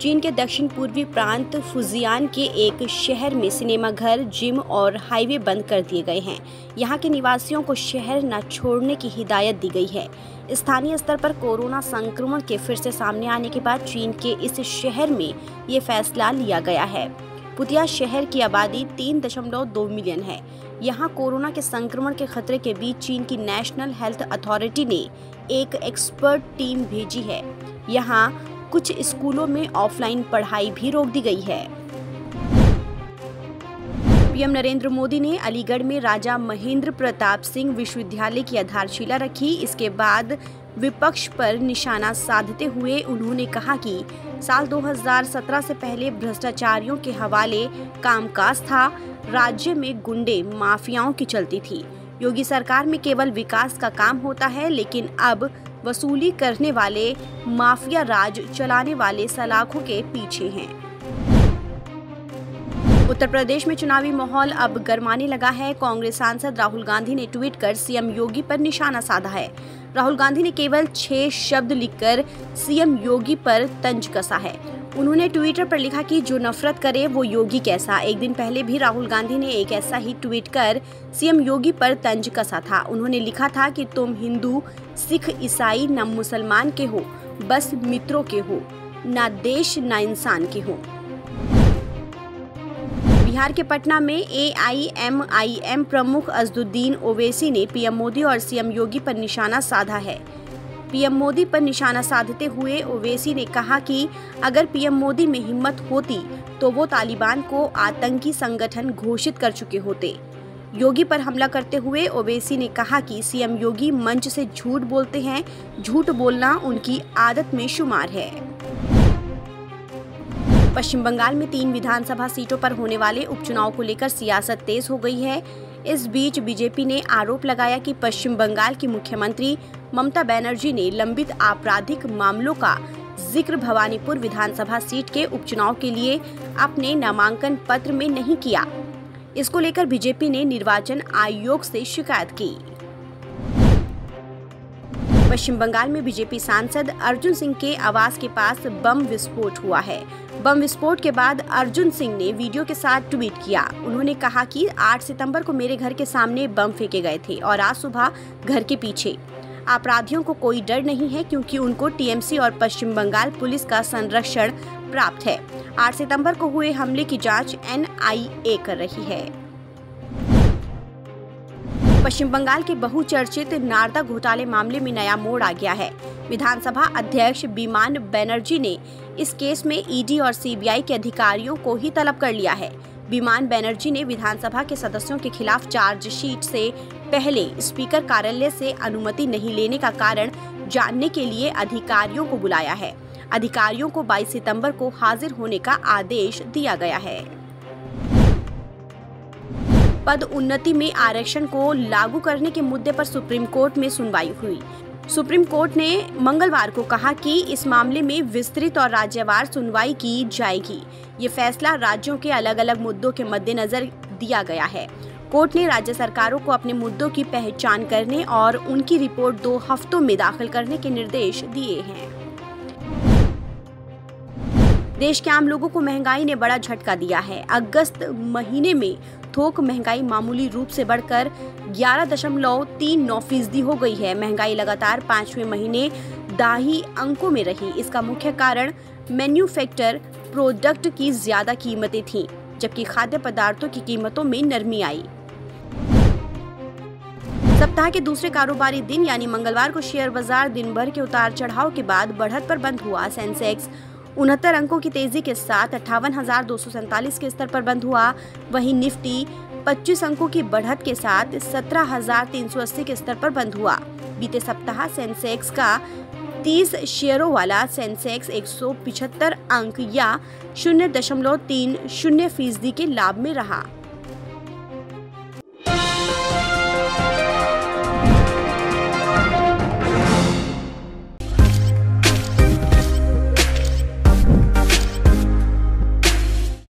चीन के दक्षिण पूर्वी प्रांत फुजियान के एक शहर में सिनेमाघर, जिम और हाईवे बंद कर दिए गए हैं। यहाँ के निवासियों को शहर न छोड़ने की हिदायत दी गई है। स्थानीय स्तर पर कोरोना संक्रमण के फिर से सामने आने के बाद चीन के इस शहर में ये फैसला लिया गया है। पुतिया शहर की आबादी 3.2 मिलियन है। यहाँ कोरोना के संक्रमण के खतरे के बीच चीन की नेशनल हेल्थ अथॉरिटी ने एक एक्सपर्ट टीम भेजी है। यहाँ कुछ स्कूलों में ऑफलाइन पढ़ाई भी रोक दी गई है। पीएम नरेंद्र मोदी ने अलीगढ़ में राजा महेंद्र प्रताप सिंह विश्वविद्यालय की आधारशिला रखी। इसके बाद विपक्ष पर निशाना साधते हुए उन्होंने कहा कि साल 2017 से पहले भ्रष्टाचारियों के हवाले कामकाज था। राज्य में गुंडे माफियाओं की चलती थी। योगी सरकार में केवल विकास का काम होता है, लेकिन अब वसूली करने वाले माफिया राज चलाने वाले सलाखों के पीछे हैं। उत्तर प्रदेश में चुनावी माहौल अब गरमाने लगा है। कांग्रेस सांसद राहुल गांधी ने ट्वीट कर सीएम योगी पर निशाना साधा है। राहुल गांधी ने केवल 6 शब्द लिखकर सीएम योगी पर तंज कसा है। उन्होंने ट्विटर पर लिखा कि जो नफरत करे वो योगी कैसा। एक दिन पहले भी राहुल गांधी ने एक ऐसा ही ट्वीट कर सीएम योगी पर तंज कसा था। उन्होंने लिखा था कि तुम हिंदू, सिख, ईसाई न मुसलमान के हो, बस मित्रों के हो, ना देश ना इंसान के हो। बिहार के पटना में AIMIM प्रमुख असदुद्दीन ओवैसी ने पीएम मोदी और सीएम योगी पर निशाना साधा है। पीएम मोदी पर निशाना साधते हुए ओवैसी ने कहा कि अगर पीएम मोदी में हिम्मत होती तो वो तालिबान को आतंकी संगठन घोषित कर चुके होते। योगी पर हमला करते हुए ओवैसी ने कहा कि सीएम योगी मंच से झूठ बोलते हैं। झूठ बोलना उनकी आदत में शुमार है। पश्चिम बंगाल में 3 विधानसभा सीटों पर होने वाले उपचुनाव को लेकर सियासत तेज हो गई है। इस बीच बीजेपी ने आरोप लगाया कि पश्चिम बंगाल की मुख्यमंत्री ममता बनर्जी ने लंबित आपराधिक मामलों का जिक्र भवानीपुर विधानसभा सीट के उपचुनाव के लिए अपने नामांकन पत्र में नहीं किया। इसको लेकर बीजेपी ने निर्वाचन आयोग से शिकायत की। पश्चिम बंगाल में बीजेपी सांसद अर्जुन सिंह के आवास के पास बम विस्फोट हुआ है। बम विस्फोट के बाद अर्जुन सिंह ने वीडियो के साथ ट्वीट किया। उन्होंने कहा कि 8 सितंबर को मेरे घर के सामने बम फेंके गए थे और आज सुबह घर के पीछे। अपराधियों को कोई डर नहीं है क्योंकि उनको टीएमसी और पश्चिम बंगाल पुलिस का संरक्षण प्राप्त है। 8 सितंबर को हुए हमले की जांच NIA कर रही है। पश्चिम बंगाल के बहुचर्चित नारदा घोटाले मामले में नया मोड़ आ गया है। विधानसभा अध्यक्ष बिमान बनर्जी ने इस केस में ईडी और सीबीआई के अधिकारियों को ही तलब कर लिया है। बिमान बनर्जी ने विधानसभा के सदस्यों के खिलाफ चार्जशीट से पहले स्पीकर कार्यालय से अनुमति नहीं लेने का कारण जानने के लिए अधिकारियों को बुलाया है। अधिकारियों को 22 सितंबर को हाजिर होने का आदेश दिया गया है। पद उन्नति में आरक्षण को लागू करने के मुद्दे पर सुप्रीम कोर्ट में सुनवाई हुई। सुप्रीम कोर्ट ने मंगलवार को कहा कि इस मामले में विस्तृत और राज्यवार सुनवाई की जाएगी। ये फैसला राज्यों के अलग अलग मुद्दों के मद्देनजर दिया गया है। कोर्ट ने राज्य सरकारों को अपने मुद्दों की पहचान करने और उनकी रिपोर्ट 2 हफ्तों में दाखिल करने के निर्देश दिए हैं। देश के आम लोगों को महंगाई ने बड़ा झटका दिया है। अगस्त महीने में थोक महंगाई मामूली रूप से बढ़कर 11.39% हो गई है। महंगाई लगातार 5वें महीने दाही अंकों में रही। इसका मुख्य कारण मैन्युफैक्चर प्रोडक्ट की ज्यादा कीमतें थीं, जबकि खाद्य पदार्थों की कीमतों में नरमी आई। सप्ताह के दूसरे कारोबारी दिन यानी मंगलवार को शेयर बाजार दिन भर के उतार चढ़ाव के बाद बढ़त पर बंद हुआ। सेंसेक्स 69 अंकों की तेजी के साथ 58,247 के स्तर पर बंद हुआ। वहीं निफ्टी 25 अंकों की बढ़त के साथ 17,380 के स्तर पर बंद हुआ। बीते सप्ताह सेंसेक्स का 30 शेयरों वाला सेंसेक्स 175 अंक या 0.30% के लाभ में रहा।